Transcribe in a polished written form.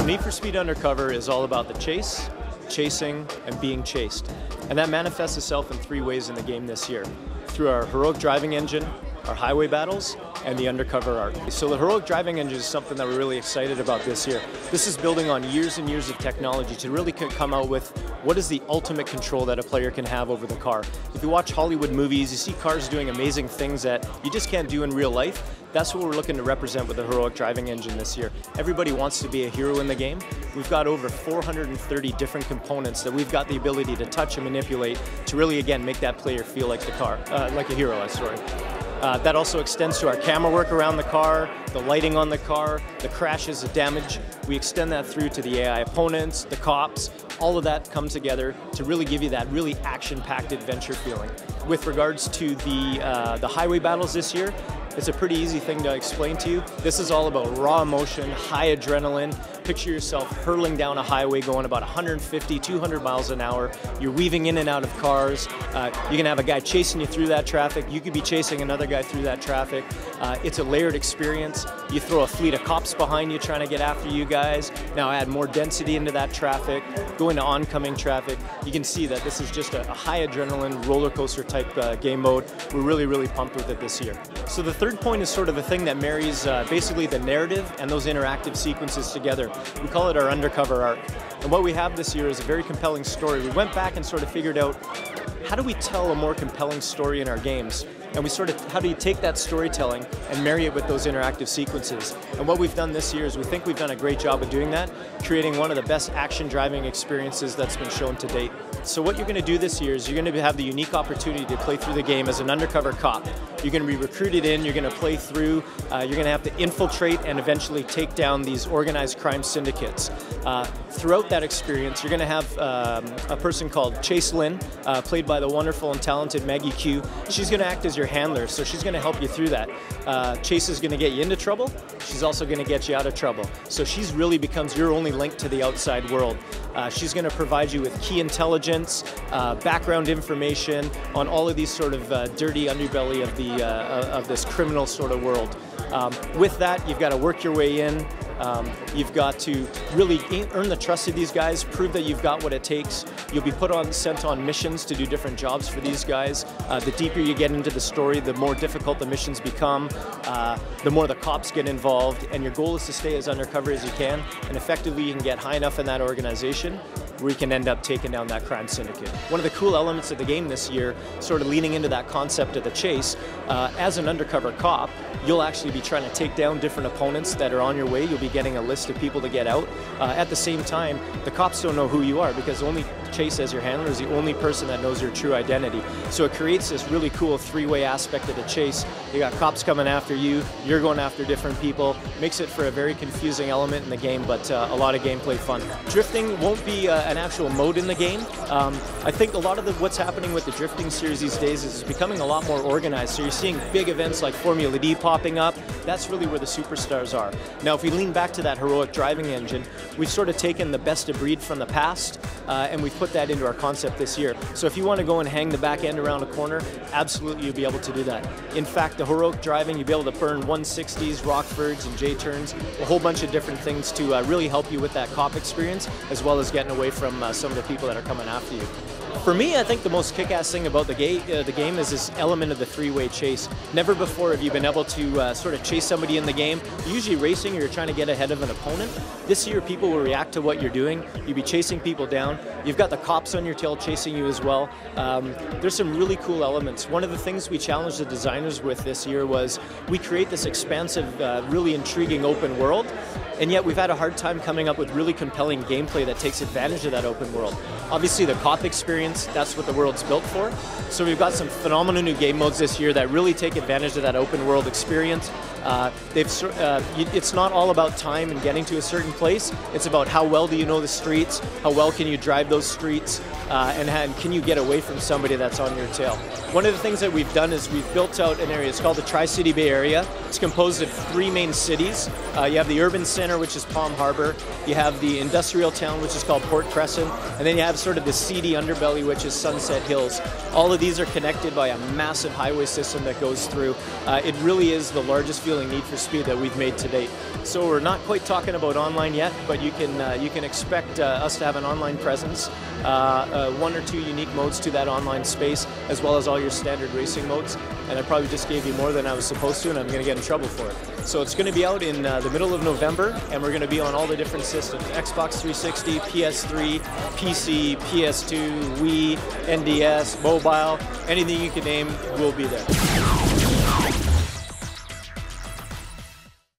Need for Speed Undercover is all about the chase, chasing, and being chased. And that manifests itself in three ways in the game this year. Through our heroic driving engine, our highway battles, and the undercover art. So the heroic driving engine is something that we're really excited about this year. This is building on years and years of technology to really come out with what is the ultimate control that a player can have over the car. If you watch Hollywood movies, you see cars doing amazing things that you just can't do in real life. That's what we're looking to represent with the heroic driving engine this year. Everybody wants to be a hero in the game. We've got over 430 different components that we've got the ability to touch and manipulate to really, again, make that player feel like like a hero, sorry. That also extends to our camera work around the car, the lighting on the car, the crashes, the damage. We extend that through to the AI opponents, the cops. All of that come together to really give you that really action-packed adventure feeling. With regards to the highway battles this year, it's a pretty easy thing to explain to you. This is all about raw emotion, high adrenaline. Picture yourself hurtling down a highway going about 150, 200 miles an hour. You're weaving in and out of cars. You're gonna have a guy chasing you through that traffic. You could be chasing another guy through that traffic. It's a layered experience. You throw a fleet of cops behind you trying to get after you guys. Now add more density into that traffic, go into oncoming traffic. You can see that this is just a high adrenaline roller coaster type game mode. We're really, really pumped with it this year. So the third point is sort of the thing that marries basically the narrative and those interactive sequences together. We call it our undercover arc. And what we have this year is a very compelling story. We went back and sort of figured out, how do we tell a more compelling story in our games? And how do you take that storytelling and marry it with those interactive sequences? And what we've done this year is we think we've done a great job of doing that, creating one of the best action driving experiences that's been shown to date. So what you're going to do this year is you're going to have the unique opportunity to play through the game as an undercover cop. You're going to be recruited in, you're going to play through, you're going to have to infiltrate and eventually take down these organized crime syndicates. Throughout that experience, you're going to have a person called Chase Lynn, played by the wonderful and talented Maggie Q. She's going to act as your handler, so she's going to help you through that. Chase is going to get you into trouble. She's also going to get you out of trouble. So she's really becomes your only link to the outside world. She's going to provide you with key intelligence, background information on all of these sort of dirty underbelly of this criminal sort of world. With that, you've got to work your way in. You've got to really earn the trust of these guys, prove that you've got what it takes. You'll be sent on missions to do different jobs for these guys. The deeper you get into the story, the more difficult the missions become, the more the cops get involved, and your goal is to stay as undercover as you can, and effectively you can get high enough in that organization where you can end up taking down that crime syndicate. One of the cool elements of the game this year, sort of leaning into that concept of the chase, as an undercover cop, you'll actually be trying to take down different opponents that are on your way. You'll be getting a list of people to get out. At the same time, the cops don't know who you are because only Chase as your handler is the only person that knows your true identity. So it creates this really cool three-way aspect of the chase. You got cops coming after you, you're going after different people. Makes it for a very confusing element in the game, but a lot of gameplay fun. Drifting won't be an actual mode in the game. I think a lot of what's happening with the drifting series these days is it's becoming a lot more organized. So you're seeing big events like Formula D popping up. That's really where the superstars are. Now, if we lean back to that heroic driving engine, we've sort of taken the best of breed from the past and we've put that into our concept this year. So if you want to go and hang the back end around a corner, absolutely you'll be able to do that. In fact, the heroic driving, you'll be able to burn 160s, Rockfords, and J-turns, a whole bunch of different things to really help you with that cop experience, as well as getting away from some of the people that are coming after you. For me, I think the most kick-ass thing about the game is this element of the three-way chase. Never before have you been able to sort of chase somebody in the game. You're usually racing or you're trying to get ahead of an opponent. This year, people will react to what you're doing. You'll be chasing people down. You've got the cops on your tail chasing you as well. There's some really cool elements. One of the things we challenged the designers with this year was we create this expansive, really intriguing open world, and yet we've had a hard time coming up with really compelling gameplay that takes advantage of that open world. Obviously, the cop experience, that's what the world's built for. So we've got some phenomenal new game modes this year that really take advantage of that open world experience. It's not all about time and getting to a certain place. It's about how well do you know the streets, how well can you drive those streets, and can you get away from somebody that's on your tail. One of the things that we've done is we've built out an area. It's called the Tri-City Bay Area. It's composed of three main cities. You have the urban center, which is Palm Harbor. You have the industrial town, which is called Port Crescent. And then you have have sort of the seedy underbelly, which is Sunset Hills. All of these are connected by a massive highway system that goes through. It really is the largest feeling Need for Speed that we've made to date. So we're not quite talking about online yet, but you can expect us to have an online presence, 1 or 2 unique modes to that online space, as well as all your standard racing modes. And I probably just gave you more than I was supposed to, and I'm going to get in trouble for it. So it's going to be out in the middle of November, and we're going to be on all the different systems: Xbox 360, PS3, PC, PS2, Wii, NDS, mobile, anything you can name, we'll be there.